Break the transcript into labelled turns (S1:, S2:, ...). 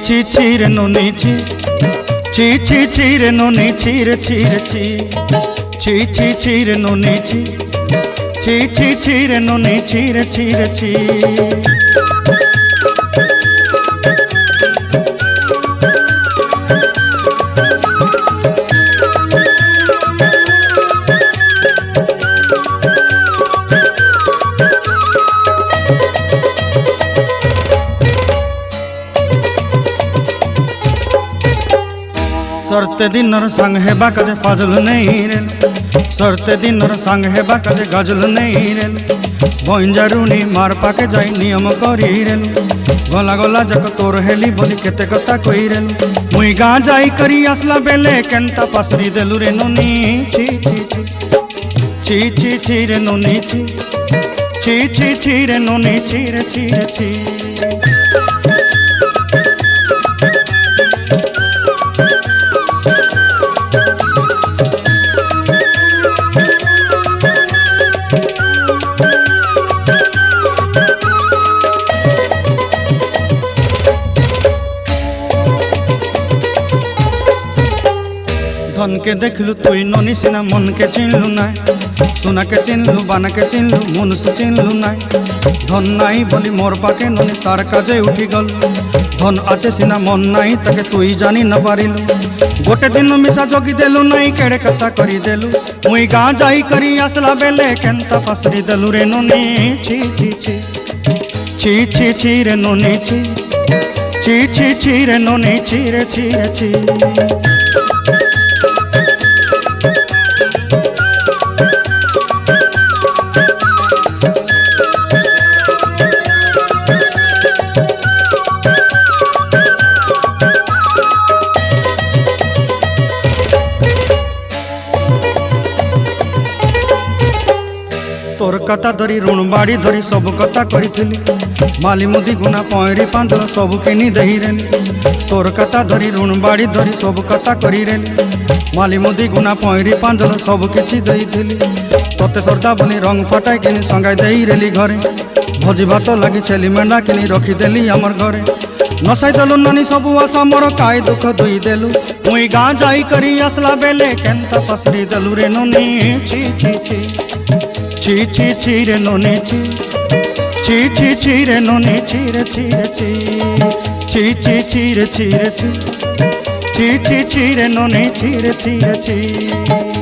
S1: ছি ছি রে নুনি ছি ছি ছি ছি রে নুনি ছি রে ছি রে ছি ছি ছি ছি রে নুনি ছি ছি ছি ছি রে নুনি ছি রে ছি রে ছি। सरते दिनर संग हेबा काजे फाजल नहीं रेल सरते दिनर संग हेबा काजे गजल नहीं रेल बंजारुनी मार पाके जाई नियम करी रेल गला गला जक तोर हेली बोली केते कथा कई रेल मुई गाँ जाई करी आसला बेले केंता पासरी देलु रे नुनी छी छी छी छी छी छी रे नुनी छी छी छी छी रे नुनी छी रे छी रे छी। धन के देखलु तुई ननी सिना मन के चिन्हलु नाय सोना के चिन्हलु बाना के चिन्हलु मुनुष चिन्हलु नाय धन नाई बोली मोर पाके ननी तार काजे उठी गल धन आचे सिना मन नाई ताके तुई जानी न पारिलु गोटे दिन मिसा जोगी देलु नाई केड़े कथा करी देलु मुई गाँ जाई करी आसला बेले केंता पासरी देलु रे ननी छी छी छी छी छी छी रे ननी छी छी छी छी रे ननी छी रे छी रे छी। तोर कथा धरी ऋण बाड़ी धरी सब कथा करी माली मुदी गुना पहरी पांदल सब किनी दही रेली तोर कथा धरी ऋण बाड़ी धरी सब कथा करी रेली माली मुदी गुना पहरी पांदल सब किछि दही तोते सरदा बोली रंग फटाई किनी संगाई दही रेली घरे भोजी भात लगी छेली मेंढा किनी रखीदेली आमर घरे नसाई देलु नानी सबू आशा मोर काय दुख दुई देलु मुई गाँ जाई करी आसला बेले केंता पसरी देलु रे ननी छी छी छी छी छी छी रे ननी छी छी छी छी रे ननी छी रे छी रे छी छी छी छी रे छी रे छी छी छी छी रे ननी छी रे छी रे छी।